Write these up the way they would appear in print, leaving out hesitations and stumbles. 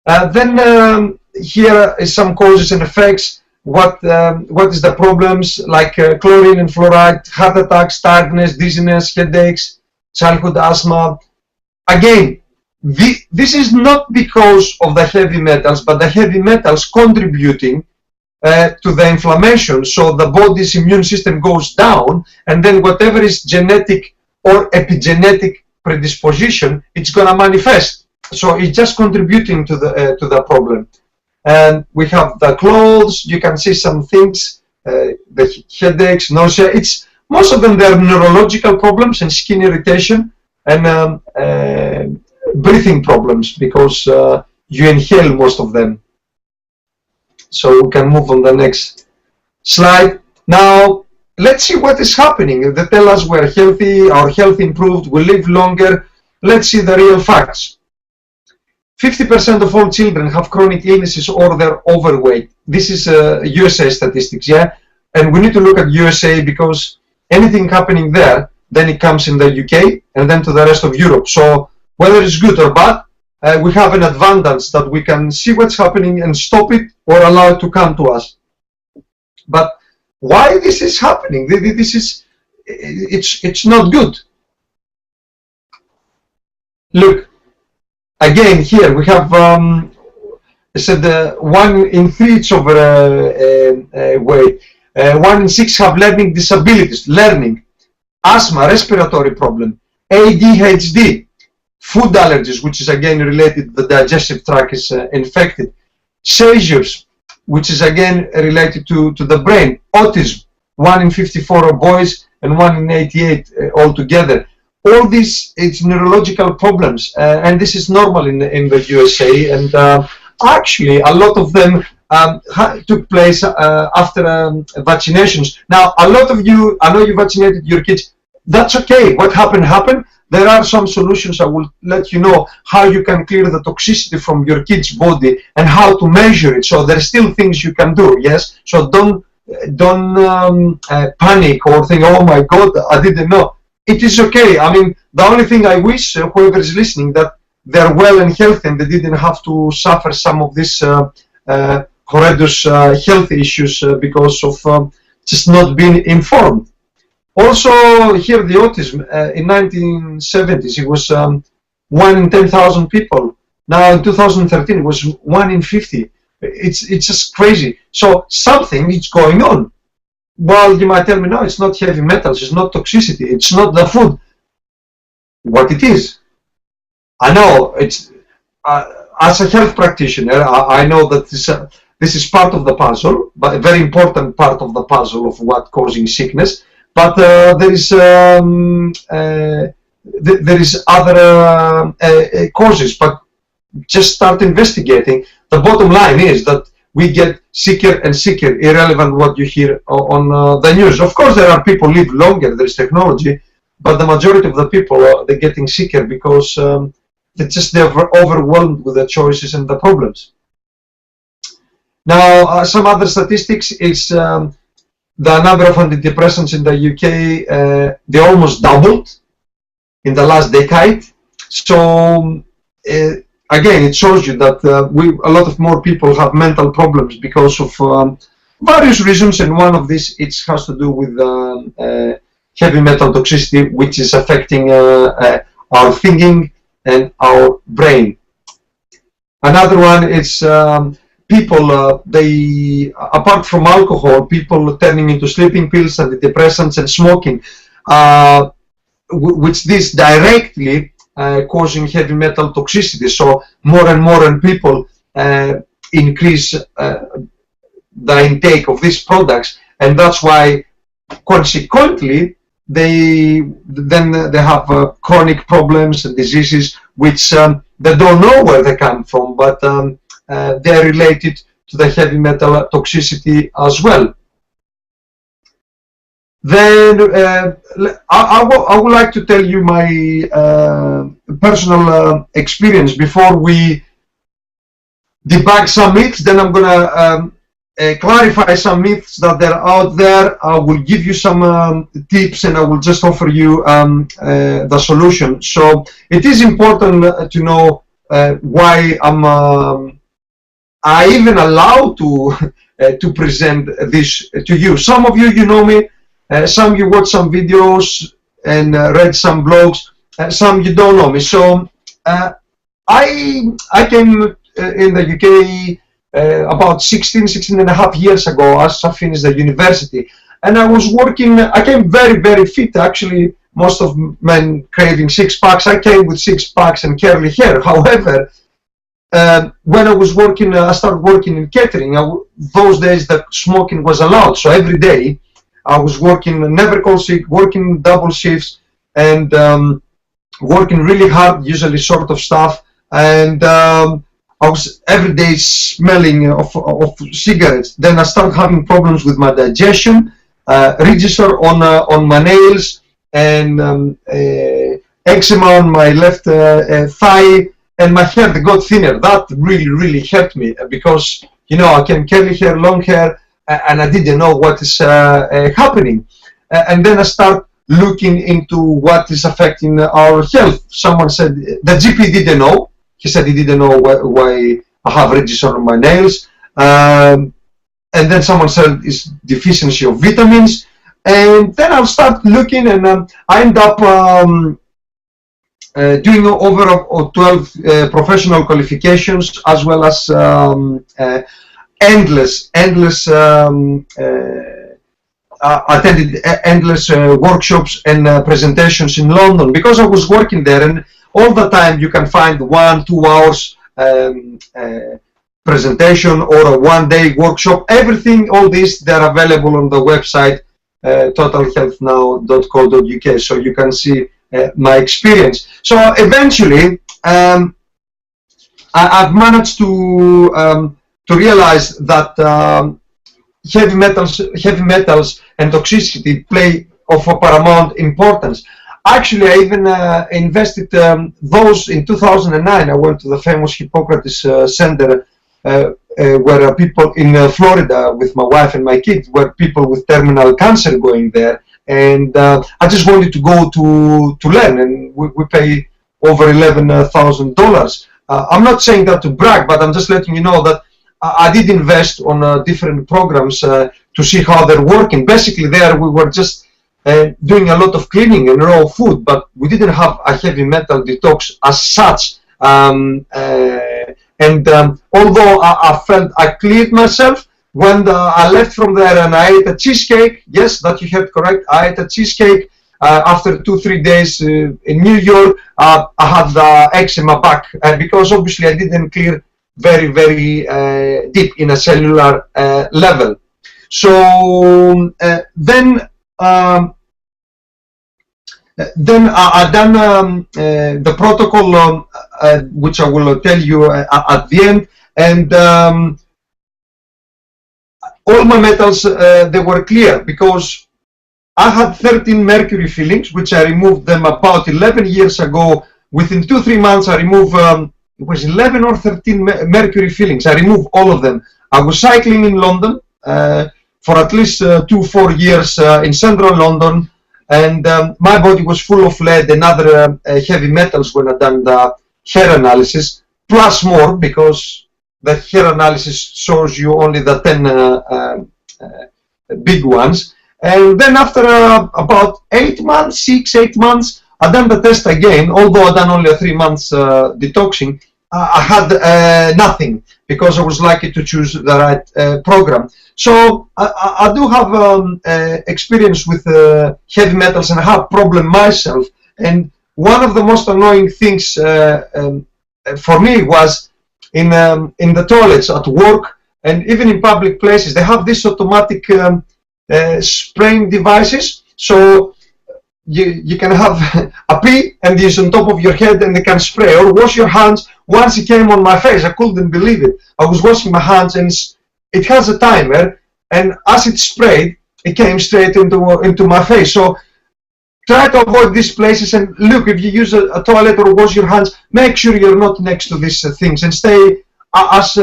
Then here is some causes and effects. What is the problems, like chlorine and fluoride, heart attacks, tiredness, dizziness, headaches, childhood asthma. Again, this is not because of the heavy metals, but the heavy metals contributing to the inflammation, so the body's immune system goes down, and then whatever is genetic or epigenetic predisposition, it's going to manifest. So it's just contributing to the problem. And we have the clothes. You can see some things, the headaches, nausea. It's most of them, they're neurological problems and skin irritation and breathing problems, because you inhale most of them. So we can move on the next slide. Now, let's see what is happening. They tell us we're healthy, our health improved, we live longer. Let's see the real facts. 50% of all children have chronic illnesses or they're overweight. This is USA statistics, yeah? And we need to look at USA because anything happening there, then it comes in the UK and then to the rest of Europe. So whether it's good or bad, we have an advantage that we can see what's happening and stop it or allow it to come to us. But why this is happening? This is, it's not good. Look, again here we have said 1 in 3 is overweight. 1 in 6 have learning disabilities, asthma, respiratory problem, ADHD, food allergies, which is again related to the digestive tract is infected, seizures, which is again related to the brain, autism, 1 in 54 are boys and 1 in 88 altogether. All these, it's neurological problems, and this is normal in the USA, and actually a lot of them took place after vaccinations. Now, a lot of you, I know you vaccinated your kids. That's okay. What happened. There are some solutions. I will let you know how you can clear the toxicity from your kid's body and how to measure it. So there are still things you can do. Yes. So don't panic or think, oh my God, I didn't know. It is okay. I mean, the only thing I wish whoever is listening that they're well and healthy and they didn't have to suffer some of this horrendous health issues because of just not being informed. Also, here the autism, in 1970s, it was 1 in 10,000 people. Now in 2013, it was 1 in 50. It's just crazy. So something is going on. Well, you might tell me, no, it's not heavy metals, it's not toxicity, it's not the food. What it is? I know, it's, as a health practitioner, I know that this is part of the puzzle, but a very important part of the puzzle of what causing sickness. But there is other causes. But just start investigating. The bottom line is that we get sicker and sicker, irrelevant what you hear on the news. Of course, there are people live longer. There is technology, but the majority of the people they're getting sicker because they're overwhelmed with the choices and the problems. Now, some other statistics is. The number of antidepressants in the UK, they almost doubled in the last decade. So again, it shows you that a lot of more people have mental problems because of various reasons, and one of these it has to do with heavy metal toxicity, which is affecting our thinking and our brain. Another one is people, they, apart from alcohol, people turning into sleeping pills, antidepressants, and smoking, which this directly causing heavy metal toxicity. So more and more people increase the intake of these products, and that's why consequently they have chronic problems and diseases which they don't know where they come from, but they're related to the heavy metal toxicity as well. Then I would like to tell you my personal experience before we debug some myths. Then I'm gonna clarify some myths that are out there. I will give you some tips, and I will just offer you the solution. So it is important to know why I even allowed to present this to you. Some of you, you know me. Some you watch some videos and read some blogs. Some you don't know me. So I came in the UK about 16 and a half years ago as I finished the university. And I was working, I came very, very fit. Actually, most of men craving six packs. I came with six packs and curly hair. However, when I was working, I started working in catering. Those days the smoking was allowed. So every day I was working, never call sick, working double shifts and working really hard, usually sort of stuff. And I was every day smelling of cigarettes. Then I started having problems with my digestion, register on my nails, and eczema on my left thigh, and my hair got thinner. That really hurt me because, you know, I came curly hair, long hair, and I didn't know what is happening. And then I start looking into what is affecting our health. Someone said, the GP didn't know. He said he didn't know why I have ridges on my nails. And then someone said it's deficiency of vitamins. And then I'll start looking, and I end up doing over 12 professional qualifications, as well as endless attended endless workshops and presentations in London, because I was working there, and all the time you can find 1-2 hours presentation or a one-day workshop. Everything, all this, they're available on the website totalhealthnow.co.uk, so you can see my experience. So eventually I've managed to realize that heavy metals and toxicity play of a paramount importance. Actually, I even invested those in 2009. I went to the famous Hippocrates Center where people in Florida with my wife and my kids, were people with terminal cancer going there. And I just wanted to go to learn, and we pay over $11,000. I'm not saying that to brag, but I'm just letting you know that I did invest on different programs to see how they're working. Basically, there we were just doing a lot of cleaning and raw food, but we didn't have a heavy metal detox as such. Although I felt I cleared myself, when I left from there and I ate a cheesecake, yes, that you heard correct, I ate a cheesecake. After 2-3 days in New York, I had the eczema back, because obviously I didn't clear very deep in a cellular level. So then I done the protocol, which I will tell you at the end, and all my metals, they were clear, because I had 13 mercury fillings, which I removed them about 11 years ago. Within 2-3 months, I removed, it was 11 or 13 mercury fillings. I removed all of them. I was cycling in London for at least 2-4 years in central London, and my body was full of lead and other heavy metals when I done the hair analysis, plus more, because the hair analysis shows you only the 10 big ones. And then after about 8 months, 6-8 months, I done the test again. Although I done only a 3 months detoxing, I had nothing, because I was lucky to choose the right program. So I do have experience with heavy metals, and I have problem myself. And one of the most annoying things for me was in the toilets at work, and even in public places, they have this automatic spraying devices. So you can have a pee and it's on top of your head and they can spray, or wash your hands. Once it came on my face, I couldn't believe it. I was washing my hands, and it has a timer, and as it sprayed, it came straight into my face. So try to avoid these places, and look, if you use a toilet or wash your hands, make sure you're not next to these things, and stay as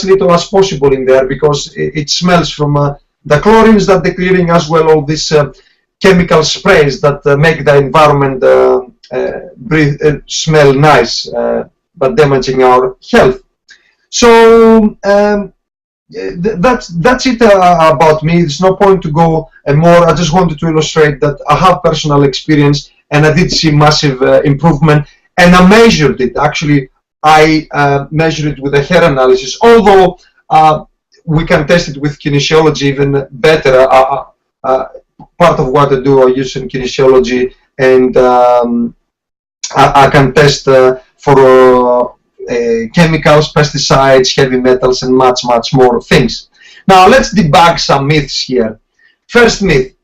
little as possible in there, because it smells from the chlorines that they're clearing, as well all these chemical sprays that make the environment smell nice, but damaging our health. So that's it about me. There's no point to go more. I just wanted to illustrate that I have personal experience, and I did see massive improvement, and I measured it. Actually, I measured it with a hair analysis, although we can test it with kinesiology even better. Part of what I do, I use in kinesiology, and I can test for chemicals, pesticides, heavy metals, and much more things. Now let's debug some myths here. First myth: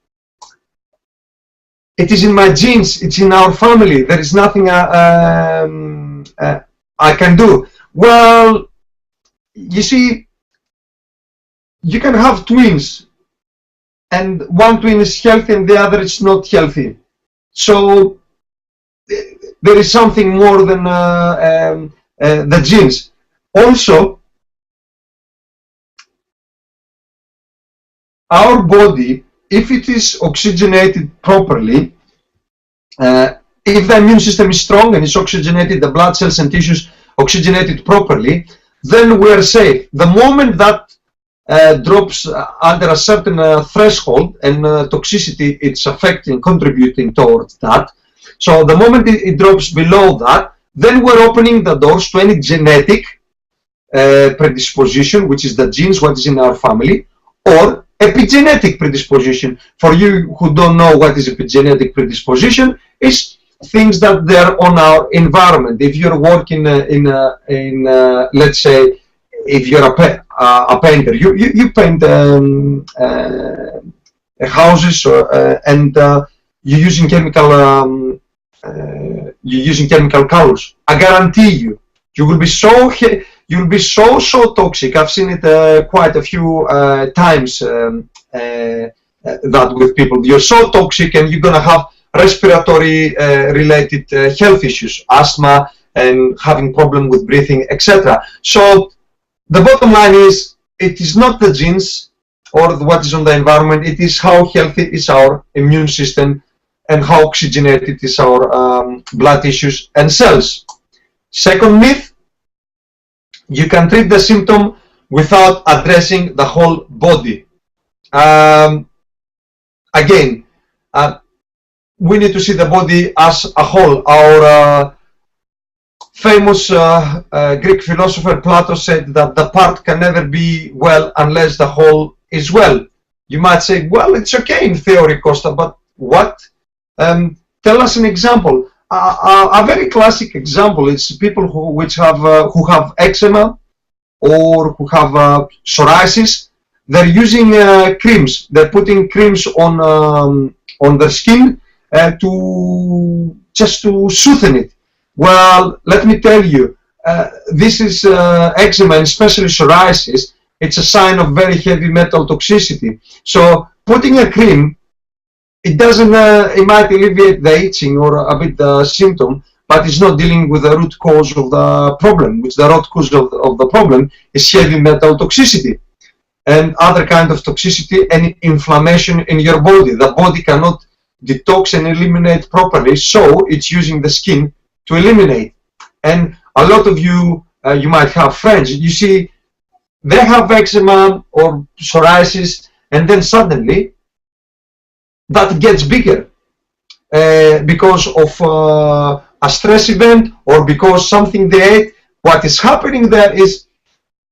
it is in my genes, it's in our family, there is nothing I can do. Well, you see, you can have twins, and one twin is healthy and the other is not healthy. So there is something more than the genes. Also, our body, if it is oxygenated properly, if the immune system is strong and is oxygenated, the blood cells and tissues oxygenated properly, then we are safe. The moment that drops under a certain threshold, and toxicity, it's affecting, contributing towards that. So the moment it drops below that, then we're opening the doors to any genetic predisposition, which is the genes, what is in our family, or epigenetic predisposition. For you who don't know what is epigenetic predisposition, is things that they're on our environment. If you're working let's say, if you're a painter, you paint houses, and you're using chemical colors. I guarantee you will be so toxic. I've seen it quite a few times, that with people, you're so toxic, and you're gonna have respiratory related health issues, asthma, and having problem with breathing, etc. So the bottom line is, it is not the genes or what is on the environment, it is how healthy is our immune system and how oxygenated is our blood tissues and cells. Second myth: you can treat the symptom without addressing the whole body. Again, we need to see the body as a whole. Our famous Greek philosopher Plato said that the part can never be well unless the whole is well. You might say, well, it's okay in theory, Costa, but what? Tell us an example. A very classic example is people who have eczema or who have psoriasis. They're using creams. They're putting creams on their skin just to soothe it. Well, let me tell you, this is eczema, and especially psoriasis. It's a sign of very heavy metal toxicity. So putting a cream, it doesn't, it might alleviate the itching or a bit the symptom, but it's not dealing with the root cause of the problem, which the root cause of the problem is heavy metal toxicity and other kind of toxicity and inflammation in your body. The body cannot detox and eliminate properly, so it's using the skin to eliminate. And a lot of you, you might have friends, you see, they have eczema or psoriasis, and then suddenly that gets bigger because of a stress event or because something they ate. What is happening there is,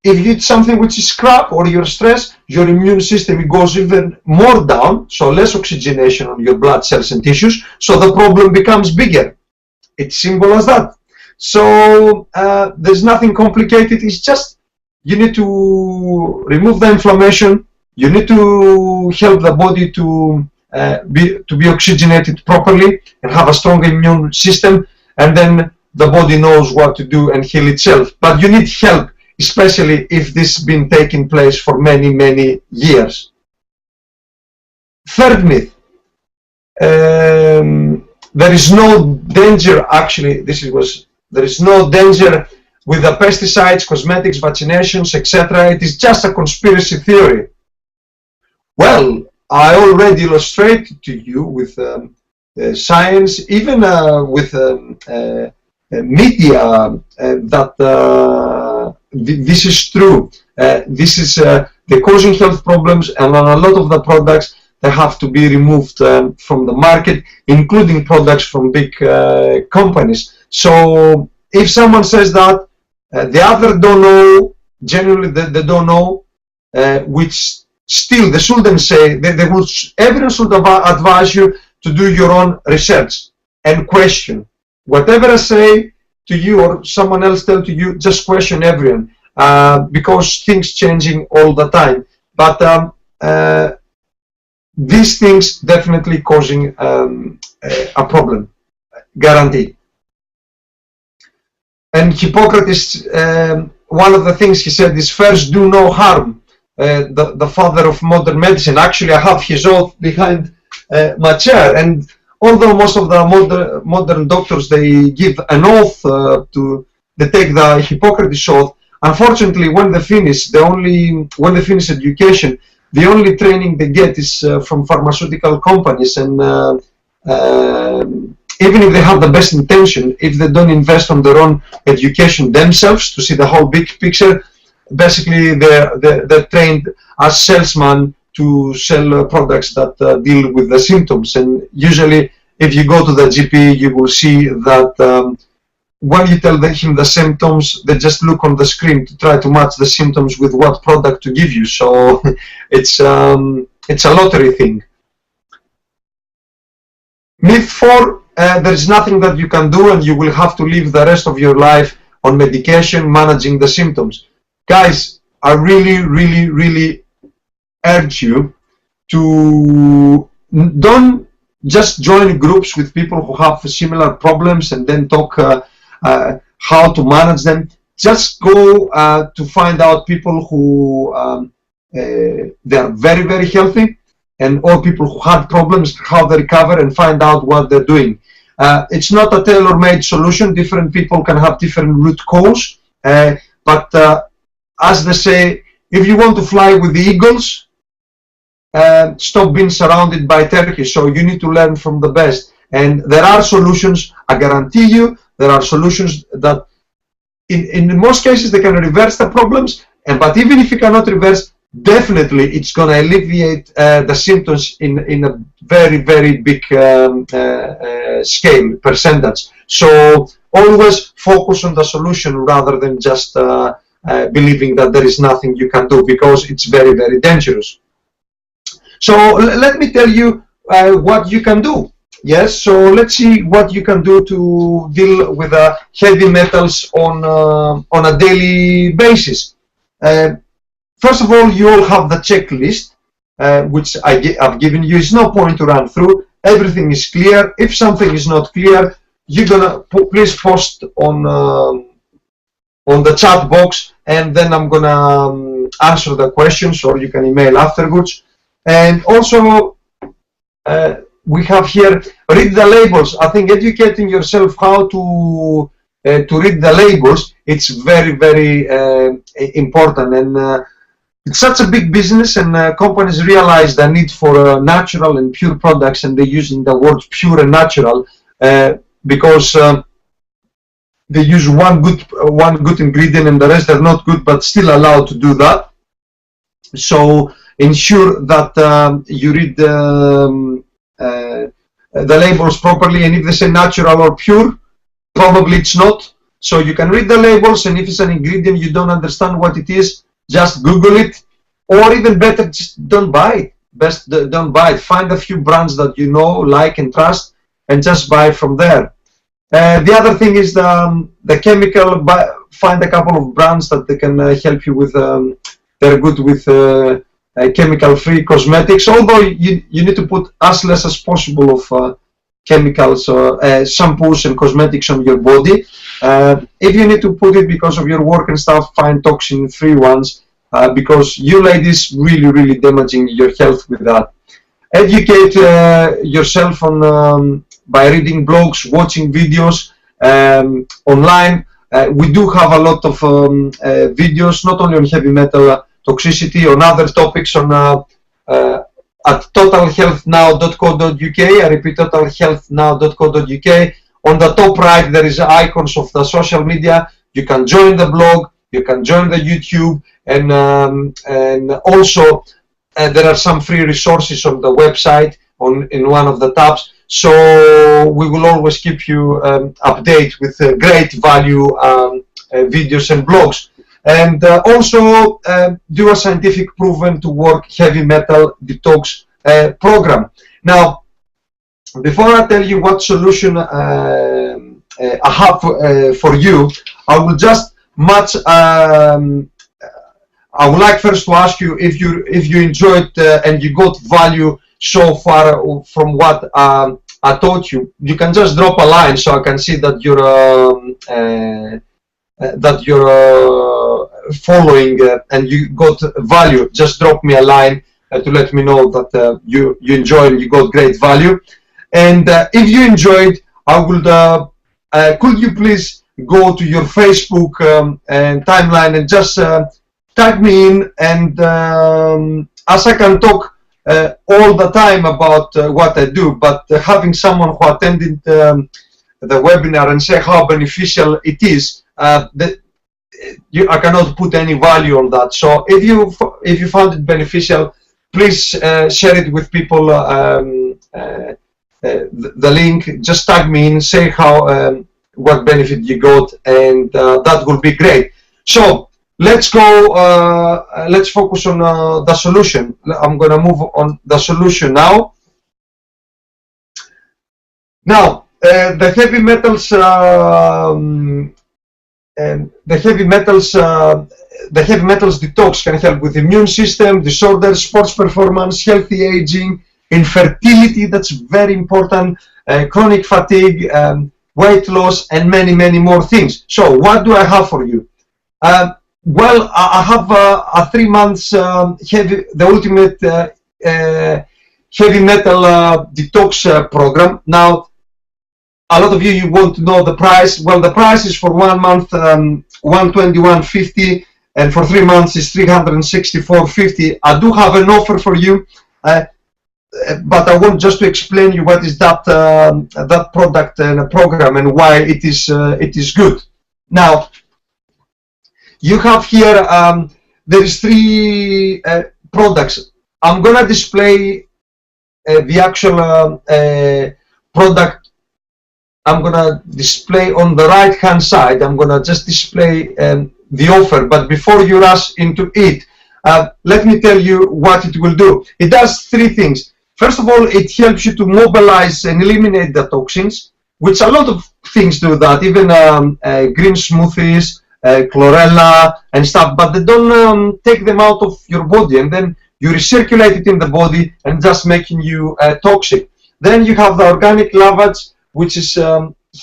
if you eat something which is crap or you're stressed, your immune system goes even more down, so less oxygenation on your blood cells and tissues, so the problem becomes bigger. It's simple as that. So there's nothing complicated. It's just you need to remove the inflammation. You need to help the body to be oxygenated properly and have a strong immune system, and then the body knows what to do and heal itself. But you need help, especially if this has been taking place for many years. Third myth: there is no danger. Actually, there is no danger with the pesticides, cosmetics, vaccinations, etc. It is just a conspiracy theory. Well, I already illustrated to you with science, even with media, that this is true. This is they're causing health problems, and on a lot of the products they have to be removed from the market, including products from big companies. So if someone says that, the other don't know, generally they don't know, which still they shouldn't say. Everyone should advise you to do your own research and question. Whatever I say to you or someone else tell to you, just question everyone, because things changing all the time. But these things definitely causing a problem, guaranteed. And Hippocrates, one of the things he said is, first do no harm. The father of modern medicine. Actually, I have his oath behind my chair, and although most of the modern doctors, they give an oath they take the Hippocrates oath, unfortunately when they finish, when they finish education, the only training they get is from pharmaceutical companies, and even if they have the best intention, if they don't invest on their own education themselves to see the whole big picture, basically they're trained as salesmen to sell products that deal with the symptoms. And usually if you go to the GP, you will see that when you tell him the symptoms, they just look on the screen to try to match the symptoms with what product to give you. So it's a lottery thing. Myth 4, there is nothing that you can do and you will have to live the rest of your life on medication managing the symptoms. Guys, I really urge you to don't just join groups with people who have similar problems and then talk how to manage them. Just go to find out people who they are very healthy, and all people who had problems, how they recover, and find out what they're doing. It's not a tailor-made solution. Different people can have different root cause, but as they say, if you want to fly with the eagles, stop being surrounded by turkeys. So you need to learn from the best. And there are solutions, I guarantee you, there are solutions that in most cases they can reverse the problems, but even if you cannot reverse, definitely it's going to alleviate the symptoms in a very big scale, percentage. So always focus on the solution rather than just believing that there is nothing you can do, because it's very dangerous. So let me tell you what you can do. Yes, so let's see what you can do to deal with heavy metals on a daily basis. First of all, you all have the checklist, which I've given you. It's no point to run through. Everything is clear. If something is not clear, you're gonna please post on the chat box, and then I'm gonna answer the questions, or you can email afterwards. And also, we have here, read the labels. I think educating yourself how to read the labels, it's very important. And it's such a big business, and companies realize the need for natural and pure products, and they're using the words pure and natural because they use one good ingredient and the rest are not good, but still allowed to do that. So ensure that you read the labels properly, and if they say natural or pure, probably it's not. So you can read the labels, and if it's an ingredient you don't understand what it is, just Google it, or even better, just don't buy it. Don't buy it. Find a few brands that you know, like, and trust, and just buy from there. The other thing is the chemical. Find a couple of brands that they can help you with. They're good with chemical-free cosmetics, although you need to put as less as possible of chemicals, shampoos and cosmetics on your body. If you need to put it because of your work and stuff, find toxin-free ones, because you ladies really damaging your health with that. Educate yourself on by reading blogs, watching videos online. We do have a lot of videos, not only on heavy metal toxicity, on other topics, on at totalhealthnow.co.uk. I repeat, totalhealthnow.co.uk. On the top right, there is icons of the social media. You can join the blog, you can join the YouTube, and also there are some free resources on the website in one of the tabs. So we will always keep you updated with great value videos and blogs. And also do a scientific proven to work heavy metal detox program. Now, before I tell you what solution I have for you, I will just I would like first to ask you if you enjoyed and you got value so far from what I taught you. You can just drop a line so I can see that you're following and you got value. Just drop me a line to let me know that you enjoyed and you got great value. And if you enjoyed, I would could you please go to your Facebook and timeline and just tag me in, and as I can talk all the time about what I do, but having someone who attended the webinar and say how beneficial it is, I cannot put any value on that. So if you found it beneficial, please share it with people. The link, just tag me in, say how what benefit you got, and that will be great. So let's go. Let's focus on the solution. I'm going to move on the solution now. Now, the heavy metals. The heavy metals detox can help with immune system disorders, sports performance, healthy aging, infertility. That's very important. Chronic fatigue, weight loss, and many more things. So, what do I have for you? Well, I have a 3 months the ultimate heavy metal detox program. Now, a lot of you want to know the price. Well, the price is for 1 month $121.50, and for 3 months is $364.50. I do have an offer for you, but I want just to explain you what is that that product and program and why it is good. Now, you have here there is 3 products. I'm gonna display the actual product. I'm gonna display on the right hand side. I'm gonna just display the offer, but before you rush into it, let me tell you what it will do. It does 3 things. First of all, it helps you to mobilize and eliminate the toxins, which a lot of things do that, even green smoothies, Chlorella and stuff, but they don't take them out of your body, and then you recirculate it in the body and just making you toxic. Then you have the organic lavage, which is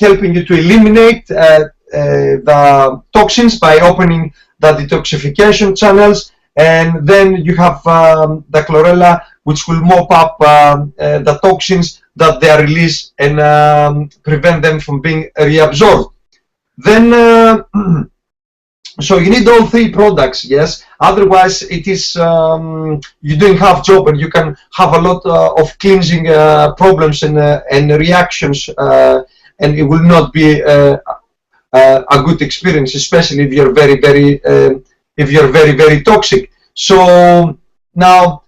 helping you to eliminate the toxins by opening the detoxification channels. And then you have the Chlorella, which will mop up the toxins that they are released and prevent them from being reabsorbed. Then so you need all 3 products, yes. Otherwise, it is you're doing half job, and you can have a lot of cleansing problems and reactions, and it will not be a good experience, especially if you're very toxic. So now,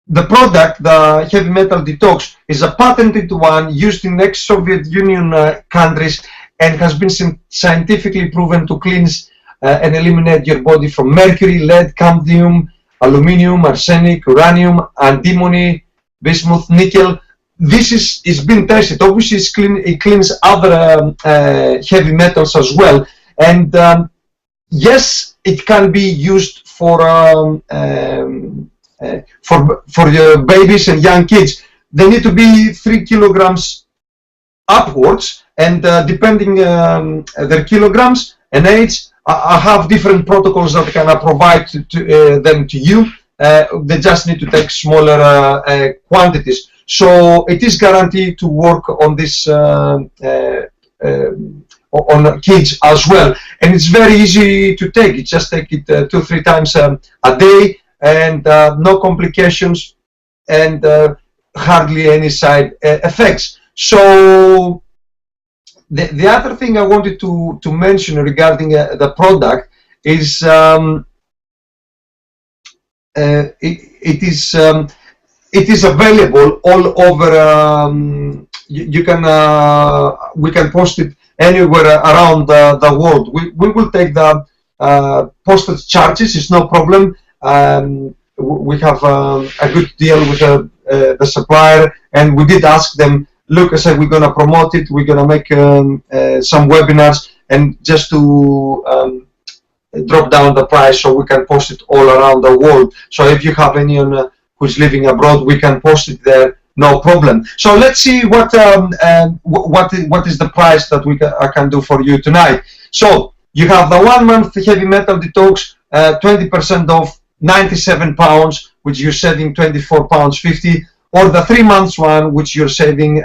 the product, the heavy metal detox, is a patented one used in ex-Soviet Union countries, and has been scientifically proven to cleanse and eliminate your body from mercury, lead, cadmium, aluminium, arsenic, uranium, antimony, bismuth, nickel. This is been tested. Obviously, it cleans other heavy metals as well. And yes, it can be used for your babies and young kids. They need to be 3 kilograms upwards, and depending their kilograms and age, I have different protocols that can provide them to you. They just need to take smaller quantities. So it is guaranteed to work on this on kids as well. And it's very easy to take. You just take it 2-3 times a day, and no complications. and hardly any side effects. So the other thing I wanted to mention regarding the product is it is available all over. You can we can post it anywhere around the world. We will take the postage charges. It's no problem. We have a good deal with the supplier, and we did ask them, look, I said, we're going to promote it, we're going to make some webinars, and just to drop down the price so we can post it all around the world. So if you have anyone who's living abroad, we can post it there, no problem. So let's see what is the price that I can do for you tonight. So you have the 1 month heavy metal detox, 20% off, £97, which you're saving £24.50, or the 3 months one, which you're saving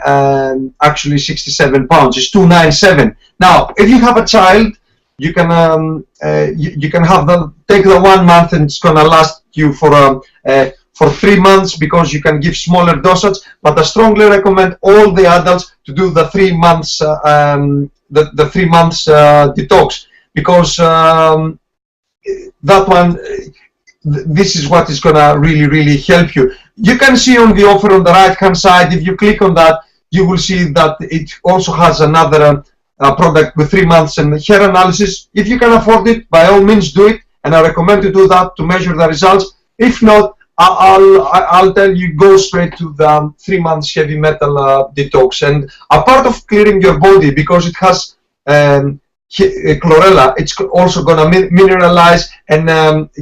actually £67. It's £297. Now, if you have a child, you can take the 1 month, and it's gonna last you for 3 months, because you can give smaller dosage. But I strongly recommend all the adults to do the 3 months the 3 months detox, because that one, this is what is gonna really help you. You can see on the offer on the right hand side, if you click on that, you will see that it also has another product with 3 months and hair analysis. If you can afford it, by all means do it, and I recommend to do that to measure the results. If not, I'll tell you, go straight to the 3 months heavy metal detox. And a part of clearing your body, because it has chlorella, it's also going to mineralize and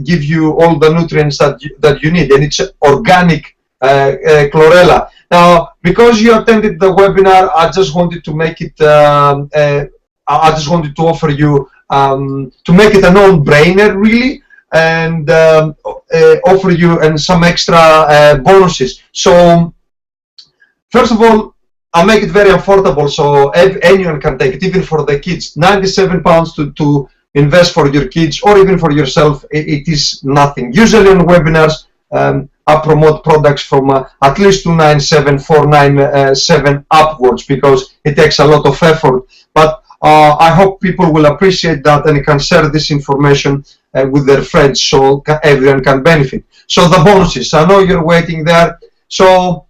give you all the nutrients that you need, and it's organic chlorella. Now, because you attended the webinar, I just wanted to make it I just wanted to offer you to make it a no-brainer, really, and offer you some extra bonuses. So first of all, I'll make it very affordable, so anyone can take it, even for the kids. £97 to invest for your kids, or even for yourself. It is nothing. Usually on webinars, I promote products from at least £297, £497 upwards, because it takes a lot of effort. But I hope people will appreciate that and can share this information with their friends, so everyone can benefit. So the bonuses, I know you're waiting there. So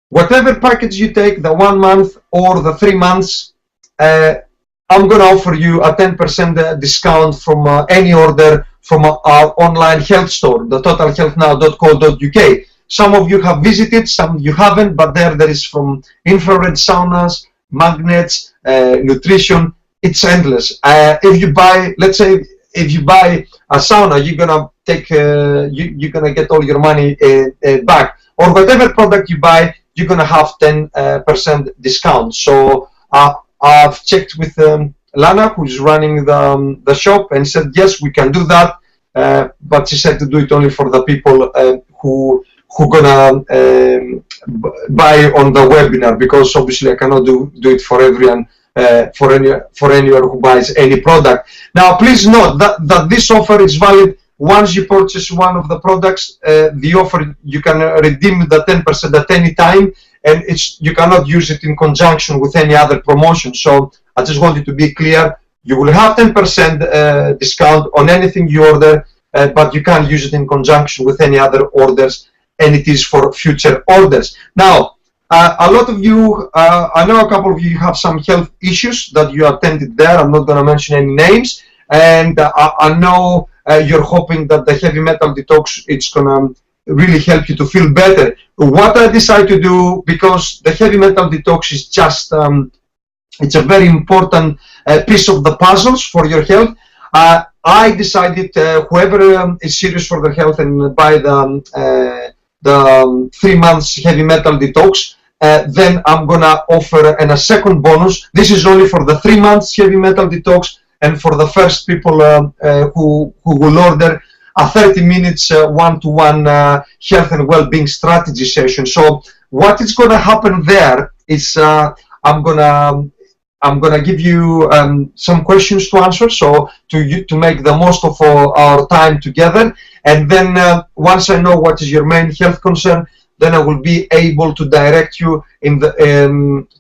whatever package you take, the 1 month or the 3 months, I'm going to offer you a 10% discount from any order from our online health store, the totalhealthnow.co.uk. Some of you have visited, some you haven't, but there is from infrared saunas, magnets, nutrition. It's endless. If you buy, let's say, if you buy a sauna, you're gonna take, you're gonna get all your money back. Or whatever product you buy, you're gonna have 10% discount. So I've checked with Lana, who's running the shop, and said yes, we can do that. But she said to do it only for the people who gonna buy on the webinar, because obviously I cannot do it for everyone, for anyone who buys any product. Now, please note that this offer is valid once you purchase one of the products. The offer, you can redeem the 10% at any time, and you cannot use it in conjunction with any other promotion. So I just wanted to be clear. You will have 10% discount on anything you order, but you can't use it in conjunction with any other orders, and it is for future orders. Now, a lot of you, I know a couple of you have some health issues that you attended there. I'm not going to mention any names, and I know you're hoping that the heavy metal detox, it's going to really help you to feel better. What I decided to do, because the heavy metal detox is just, it's a very important piece of the puzzles for your health. I decided whoever is serious for their health and buy the 3 months heavy metal detox, then I'm gonna offer a second bonus. This is only for the 3 months heavy metal detox, and for the first people who will order a 30 minutes one-to-one health and well-being strategy session. So what is gonna happen there is I'm gonna give you some questions to answer, so to make the most of our time together. And then once I know what is your main health concern, then I will be able to direct you in the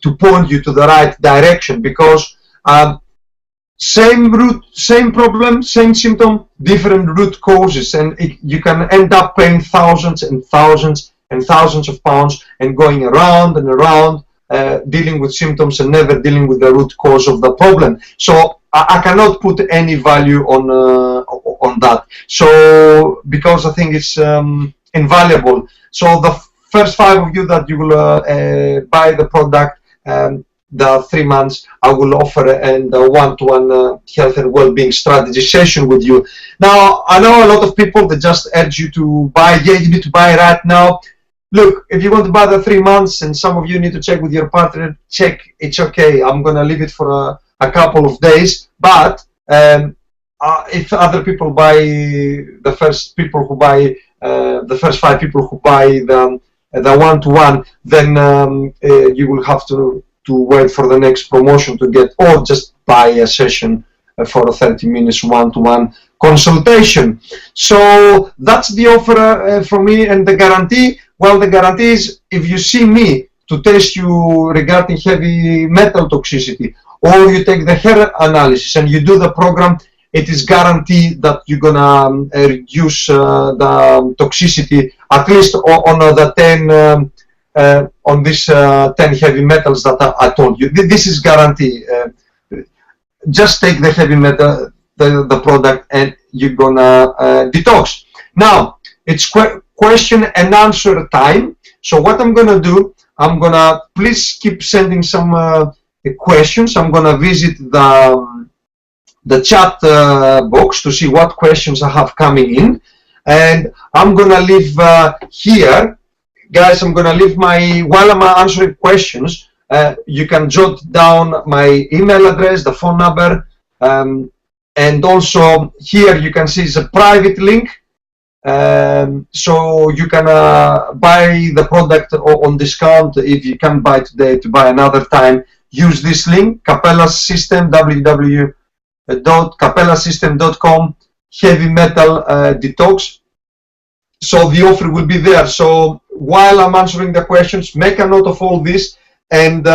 to point you to the right direction, because same root, same problem, same symptom, different root causes, and you can end up paying thousands and thousands and thousands of pounds and going around and around, dealing with symptoms and never dealing with the root cause of the problem. So I cannot put any value on that. So because I think it's invaluable. So the first 5 of you that you will buy the product, the 3 months, I will offer a one-to-one health and well-being strategy session with you. Now, I know a lot of people that just urge you to buy. Yeah, you need to buy right now. Look, if you want to buy the 3 months, and some of you need to check with your partner, check. It's okay. I'm gonna leave it for a couple of days. But if other people buy, the first people who buy, the first 5 people who buy the one-to-one, then you will have to wait for the next promotion to get, or just buy a session for a 30 minutes one-to-one consultation. So that's the offer from me. And the guarantee, well, the guarantee is, if you see me to test you regarding heavy metal toxicity, or you take the hair analysis and you do the program, it is guaranteed that you're gonna reduce the toxicity at least on the 10 on these 10 heavy metals that I told you. This is guaranteed. Just take the heavy metal, the product, and you're gonna detox. Now it's question and answer time. So what I'm gonna do, I'm gonna, please keep sending some questions. I'm gonna visit the chat box to see what questions I have coming in, and I'm gonna leave here, guys. I'm gonna leave while I'm answering questions, you can jot down my email address, the phone number, and also here you can see it's a private link, so you can buy the product on discount. If you can't buy today, to buy another time, use this link, Capella's System, www.capellasystem.com, heavy metal detox. So the offer will be there. So while I'm answering the questions, make a note of all this, and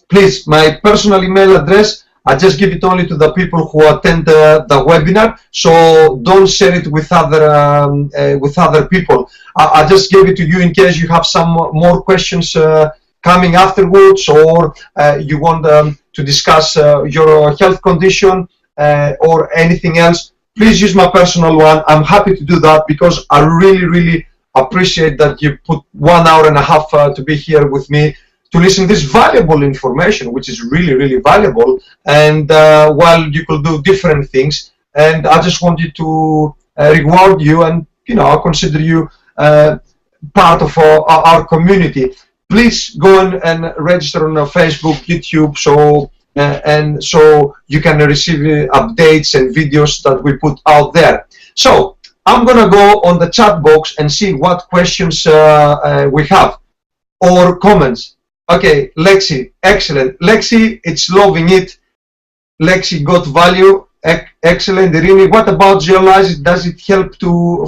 please, my personal email address, I just give it only to the people who attend the webinar, so don't share it with other people. I just gave it to you in case you have some more questions coming afterwards, or you want to discuss your health condition or anything else. Please use my personal one. I'm happy to do that, because I really appreciate that you put 1.5 hours to be here with me to listen to this valuable information, which is really valuable. And while you could do different things, and I just wanted to reward you, and I consider you part of our community. Please go and register on Facebook, YouTube, so you can receive updates and videos that we put out there. So I'm gonna go on the chat box and see what questions we have, or comments. Okay, Lexi, excellent. Lexi, it's loving it. Lexi got value, excellent. Irini, what about zeolites? Does it help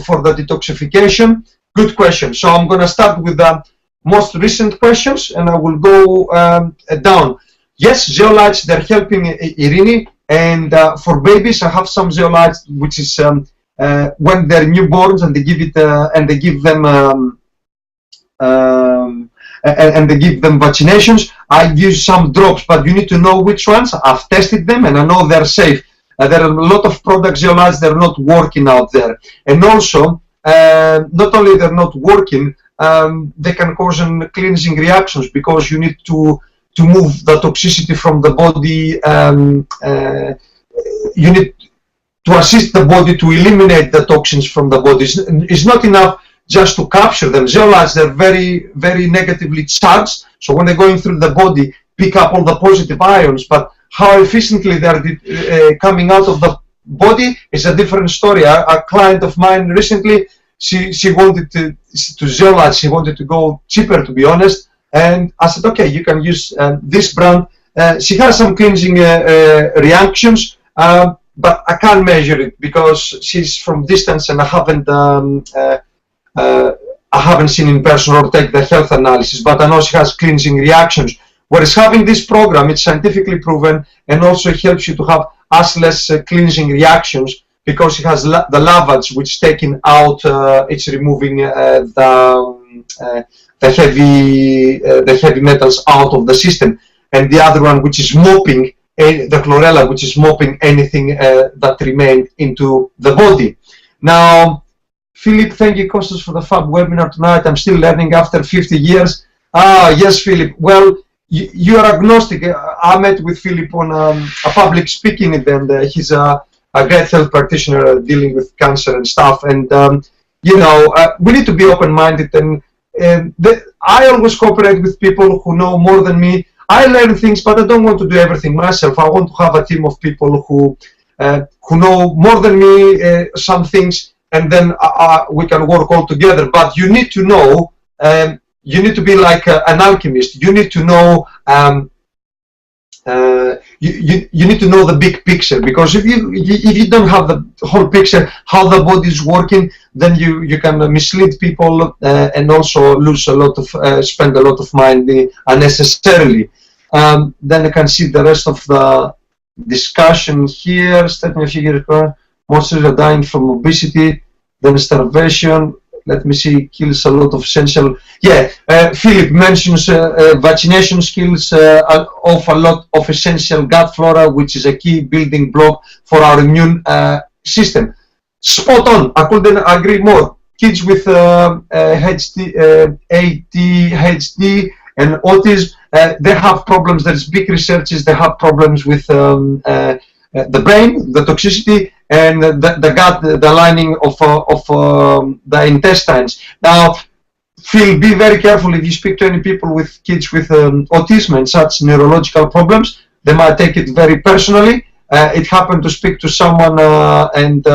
for the detoxification? Good question. So I'm gonna start with the most recent questions, and I will go down. Yes, zeolites, they're helping, Irini, and for babies, I have some zeolites, which is when they're newborns, and they give it, and they give them, and they give them vaccinations. I use some drops, but you need to know which ones. I've tested them, and I know they're safe. There are a lot of products, zeolites, they're not working out there, and also, not only they're not working, they can cause cleansing reactions, because you need to move the toxicity from the body. You need to assist the body to eliminate the toxins from the body. It's not enough just to capture them. Zeolites, they're very negatively charged, so when they're going through the body, pick up all the positive ions, but how efficiently they're coming out of the body is a different story. A client of mine recently, she wanted to zeolites, she wanted to go cheaper, to be honest, and I said, okay, you can use this brand. She has some cleansing reactions, but I can't measure it because she's from distance, and I I haven't seen in person or take the health analysis, but I know she has cleansing reactions. Whereas having this program, it's scientifically proven, and also helps you to have as less cleansing reactions, because it has the lavage, which is taking out, it's removing the heavy metals out of the system, and the other one, which is mopping, the chlorella, which is mopping anything that remained into the body. Now, Philip, thank you, Costas, for the fab webinar tonight. I'm still learning after 50 years. Ah, yes, Philip. Well, you are agnostic. I met with Philip on a public speaking event. He's a great health practitioner dealing with cancer and stuff. And, you know, we need to be open-minded. And I always cooperate with people who know more than me. I learn things, but I don't want to do everything myself. I want to have a team of people who know more than me some things, and then we can work all together. But you need to know, you need to be like an alchemist. You need to know, you need to know the big picture, because if you don't have the whole picture, how the body is working, then you can mislead people and also lose a lot of, spend a lot of money unnecessarily. Then you can see the rest of the discussion here. Stephanie, if you get monsters are dying from obesity, then starvation. Let me see, kills a lot of essential. Yeah, Philip mentions vaccination skills of a lot of essential gut flora, which is a key building block for our immune system. Spot on. I couldn't agree more. Kids with ADHD and autism, they have problems. There's big researches. They have problems with the brain, the toxicity, and the gut, the lining of the intestines. Now, Phil, be very careful if you speak to any people with kids with autism and such neurological problems. They might take it very personally. It happened to speak to someone, and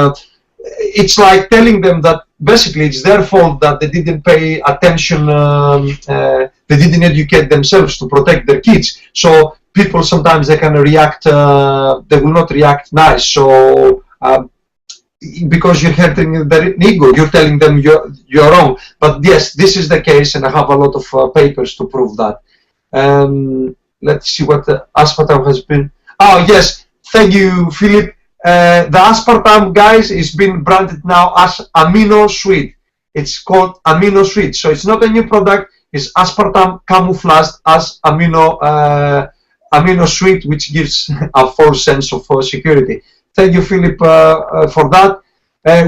it's like telling them that basically it's their fault that they didn't pay attention, they didn't educate themselves to protect their kids. So people sometimes they can react, they will not react nice. So because you're hurting their ego, you're telling them you're wrong. But yes, this is the case, and I have a lot of papers to prove that. Let's see what the aspartame has been. Oh yes, thank you, Philip. The aspartame, guys, is being branded now as amino sweet. It's called amino sweet, so it's not a new product. It's aspartame camouflaged as amino sweet, which gives a false sense of security. Thank you, Philip, for that.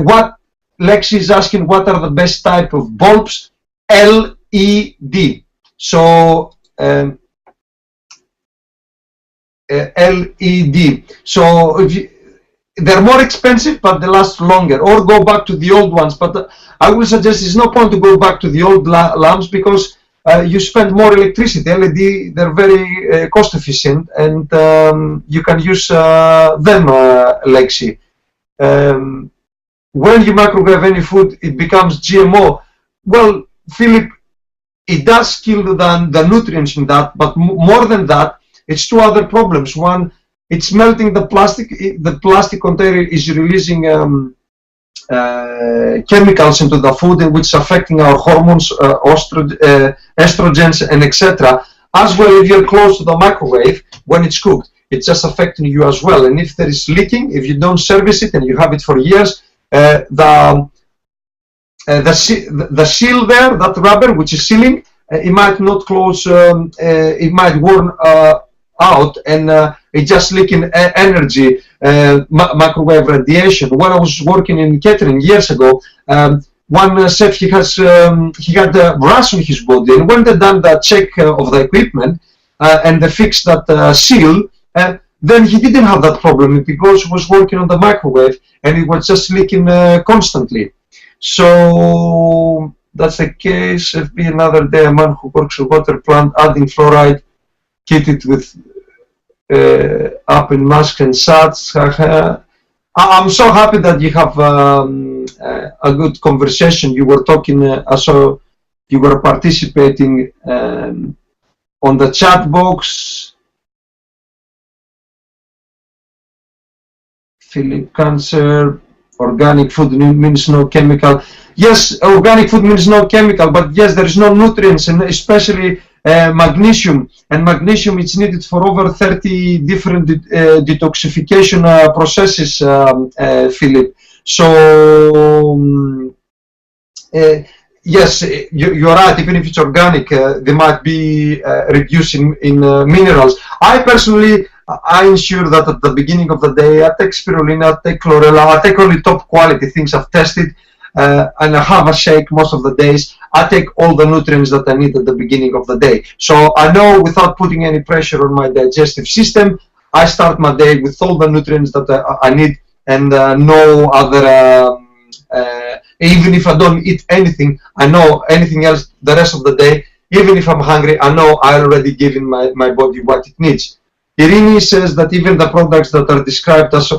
What Lexi is asking, what are the best type of bulbs? LED. So LED. So if you, they're more expensive, but they last longer. Or go back to the old ones. But I will suggest there's no point to go back to the old lamps, because you spend more electricity. LED, they're very cost efficient, and you can use them, Lexi. When you microwave any food, it becomes GMO. Well, Philip, it does kill the nutrients in that, but more than that, it's two other problems. One, it's melting the plastic. The plastic container is releasing chemicals into the food, which is affecting our hormones, estrogens, and etc. As well, if you're close to the microwave when it's cooked, it's just affecting you as well. And if there is leaking, if you don't service it and you have it for years, the seal there, that rubber which is sealing, it might not close. It might worn out, and it's just leaking energy, microwave radiation. When I was working in catering years ago, one said he had rust on his body, and when they done the check of the equipment and they fixed that seal, then he didn't have that problem because he was working on the microwave and it was just leaking constantly. So that's the case. FB another day, a man who works a water plant adding fluoride, kitted with up in mask and sats. I'm so happy that you have a good conversation. You were talking, so you were participating on the chat box. Philip, cancer, Organic food means no chemical. Yes, organic food means no chemical, but yes, there is no nutrients, and especially magnesium. And magnesium is needed for over 30 different detoxification processes, Philip. So yes, you're right. Even if it's organic, they might be reduced in minerals. I personally, I ensure that at the beginning of the day, I take spirulina, I take chlorella, I take only top quality things I've tested, and I have a shake most of the days. I take all the nutrients that I need at the beginning of the day. So I know without putting any pressure on my digestive system, I start my day with all the nutrients that I need, and no other, even if I don't eat anything, I know anything else the rest of the day, even if I'm hungry, I know I already given my body what it needs. Irini says that even the products that are described as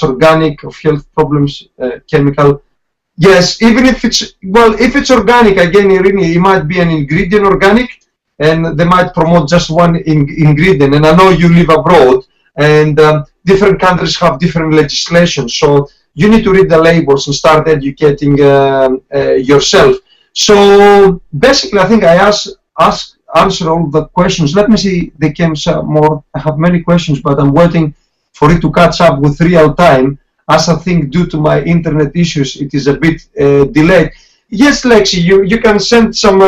organic of health problems, chemical, yes, even if it's, well, if it's organic, again, Irini, it might be an ingredient organic, and they might promote just one ingredient. And I know you live abroad, and different countries have different legislation, so you need to read the labels and start educating yourself. So basically, I think I answer all the questions. Let me see, they came some more. I have many questions, but I'm waiting for it to catch up with real time, as I think due to my internet issues, it is a bit delayed. Yes, Lexi, you can send some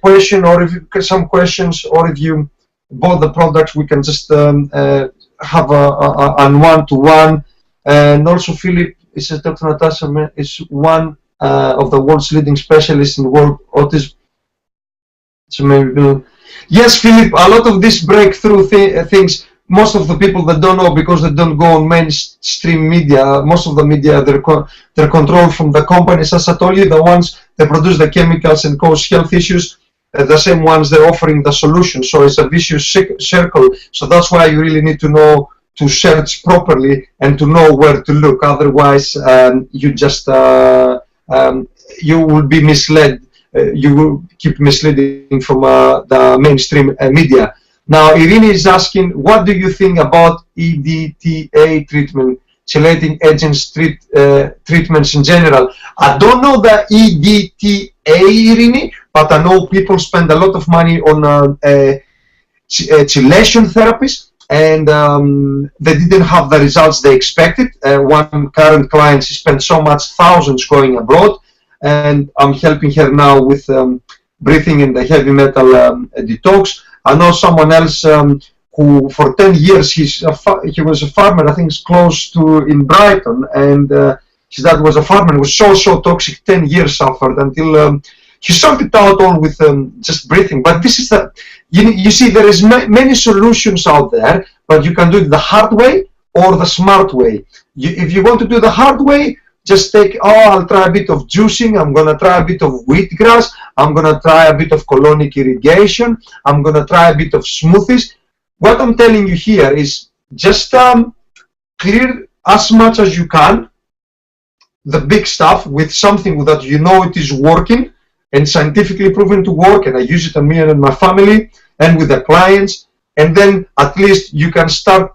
question, or if you some questions, or if you bought the products, we can just have a one-to-one. And also, Philip, it says Dr. Natasha is one of the world's leading specialists in world autism. So maybe, yes, Philip, a lot of these breakthrough things, most of the people that don't know because they don't go on mainstream media, most of the media, they're controlled from the companies. As I told you, the ones that produce the chemicals and cause health issues, the same ones they're offering the solution. So it's a vicious circle. So that's why you really need to know to search properly and to know where to look. Otherwise, you just you will be misled. You will keep misleading from the mainstream media. Now, Irene is asking, what do you think about EDTA treatment, chelating agents treatments in general? I don't know the EDTA, Irene, but I know people spend a lot of money on chelation therapies, and they didn't have the results they expected. One current client, she spent so much, thousands going abroad, and I'm helping her now with breathing in the heavy metal detox. I know someone else who for 10 years, he was a farmer, I think it's close to in Brighton, and his dad was a farmer. It was so toxic, 10 years suffered until he sorted it out all with just breathing. But this is the, you see, there is many solutions out there, but you can do it the hard way or the smart way. If you want to do the hard way, just take, I'll try a bit of juicing, I'm going to try a bit of wheatgrass, I'm going to try a bit of colonic irrigation, I'm going to try a bit of smoothies. What I'm telling you here is just clear as much as you can the big stuff with something that you know it is working and scientifically proven to work, and I use it on me and my family and with the clients, and then at least you can start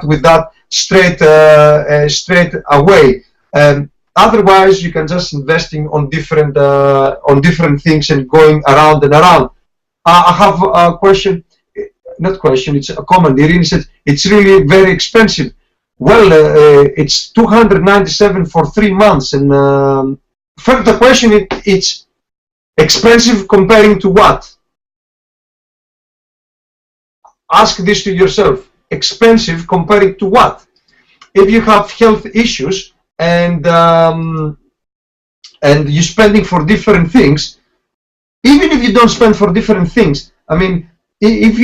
with that straight away. Otherwise, you can just investing on different things and going around and around. I have a question, not question, it's a comment. Irene said it's really very expensive. Well, it's $297 for 3 months, and first the question it's expensive comparing to what? Ask this to yourself. Expensive comparing to what? If you have health issues and you're spending for different things, even if you don't spend for different things, I mean, if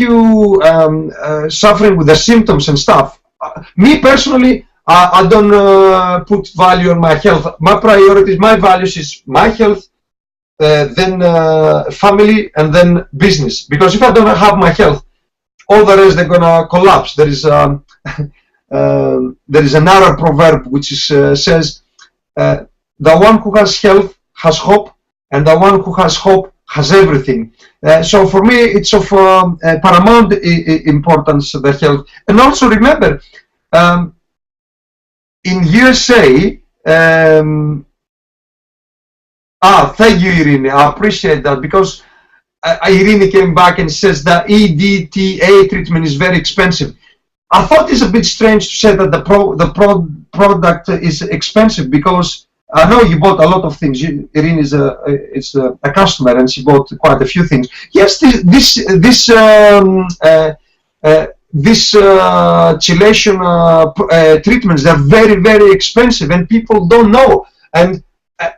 you suffering with the symptoms and stuff, me personally, I don't put value on my health. My priorities, my values is my health, then family, and then business. Because if I don't have my health, all the rest they're gonna collapse. There is another proverb which is, says, the one who has health has hope, and the one who has hope has everything. So for me, it's of paramount importance, the health. And also remember, in USA, thank you, Irene. I appreciate that, because Irene came back and says that EDTA treatment is very expensive. I thought it's a bit strange to say that the product is expensive, because I know you bought a lot of things. Irene is a customer, and she bought quite a few things. Yes, this chelation treatments, they're very, very expensive, and people don't know. And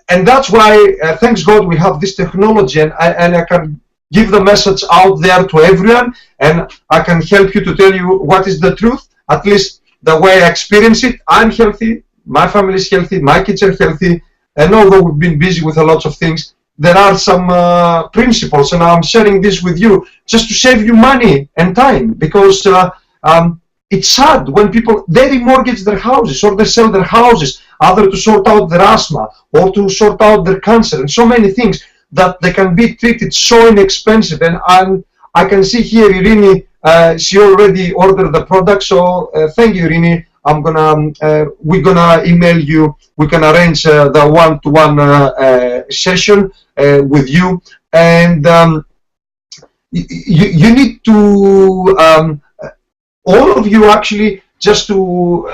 that's why, thanks God, we have this technology, and I can give the message out there to everyone, and I can help you to tell you what is the truth, at least the way I experience it. I'm healthy, my family is healthy, my kids are healthy, and although we've been busy with a lot of things, there are some principles, and I'm sharing this with you just to save you money and time, because it's sad when people, they remortgage their houses, or they sell their houses, either to sort out their asthma or to sort out their cancer, and so many things that they can be treated so inexpensive. And I can see here Irene, she already ordered the product, so thank you, Irene. We're gonna email you. We can arrange the one-to-one session with you, and you need to all of you actually, just to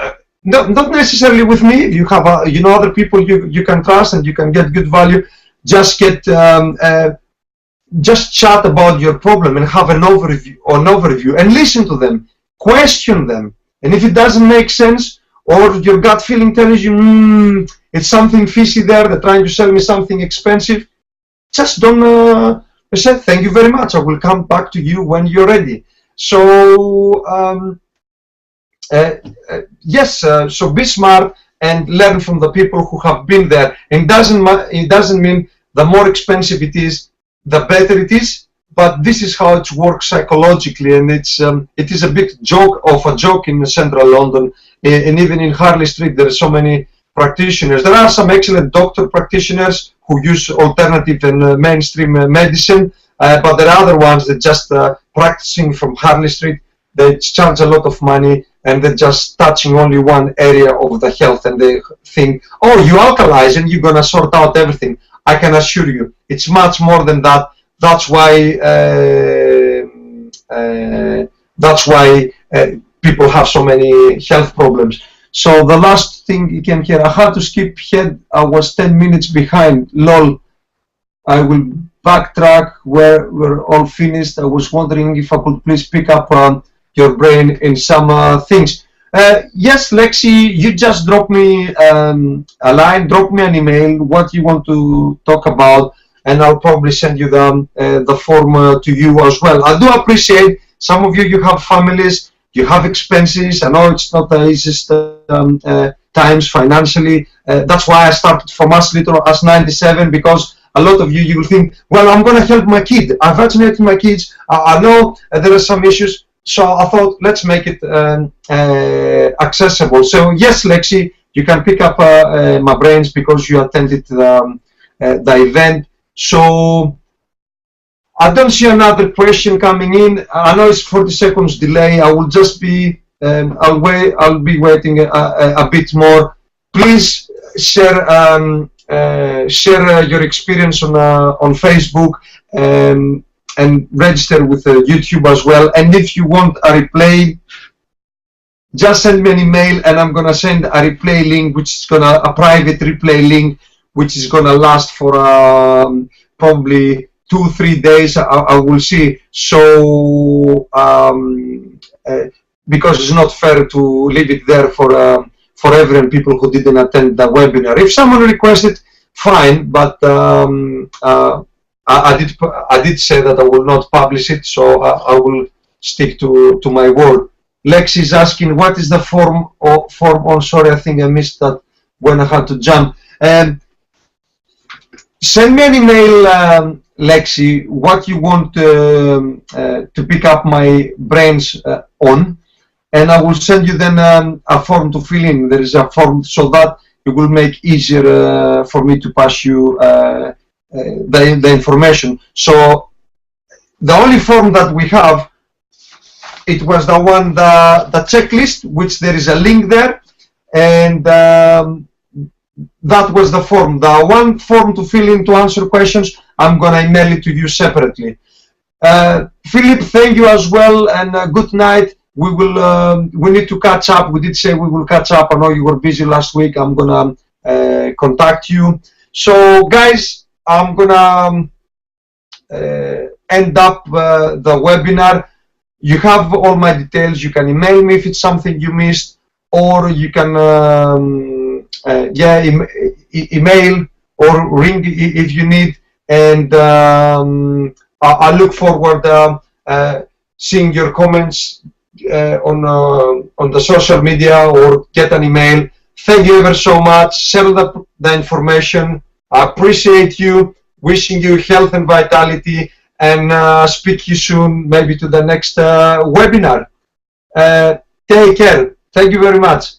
not necessarily with me. You have other people you can trust and you can get good value. Just get just chat about your problem and have an overview and listen to them, question them, and if it doesn't make sense, or your gut feeling tells you it's something fishy there, they're trying to sell me something expensive, just don't say thank you very much, I will come back to you when you're ready. So yes, so be smart and learn from the people who have been there. It doesn't mean the more expensive it is, the better it is, but this is how it works psychologically, and it is a big joke in central London, and even in Harley Street there are so many practitioners. There are some excellent doctor practitioners who use alternative and mainstream medicine, but there are other ones that just practicing from Harley Street. They charge a lot of money, and they're just touching only one area of the health, and they think, oh, you alkalize and you're gonna sort out everything. I can assure you, it's much more than that. That's why people have so many health problems. So the last thing you can hear, I had to skip ahead. I was 10 minutes behind. Lol. I will backtrack where we're all finished. I was wondering if I could please pick up your brain in some things. Yes, Lexi, you just drop me a line, drop me an email, what you want to talk about, and I'll probably send you the form to you as well. I do appreciate some of you have families, you have expenses. I know it's not the easiest times financially. That's why I started from as little as 97, because a lot of you will think, well, I'm going to help my kid. I vaccinated my kids. I know there are some issues. So I thought, let's make it accessible. So yes, Lexi, you can pick up my brains because you attended the event. So I don't see another question coming in. I know it's 40 seconds delay. I will just be, I'll be waiting a bit more. Please share your experience on Facebook. And register with YouTube as well. And if you want a replay, just send me an email, and I'm gonna send a replay link, which is a private replay link, which is gonna last for probably 2-3 days. I will see. So because it's not fair to leave it there for everyone, people who didn't attend the webinar. If someone requested, fine, but I did say that I will not publish it, so I will stick to my word. Lexi is asking, what is the form on? Sorry, I think I missed that when I had to jump. Send me an email, Lexi, what you want to pick up my brains on, and I will send you then a form to fill in. There is a form, so that it will make easier for me to pass you the information. So the only form that we have, it was the one, the checklist, which there is a link there. and that was the form. The one form to fill in to answer questions, I'm gonna email it to you separately. Philip, thank you as well, and good night. We will. We need to catch up. We did say we will catch up. I know you were busy last week. I'm gonna contact you. So, guys, I'm gonna end up the webinar. You have all my details. You can email me if it's something you missed, or you can email or ring if you need. And I look forward seeing your comments on the social media, or get an email. Thank you ever so much. Share the information. I appreciate you. Wishing you health and vitality, and speak to you soon, maybe to the next webinar. Take care. Thank you very much.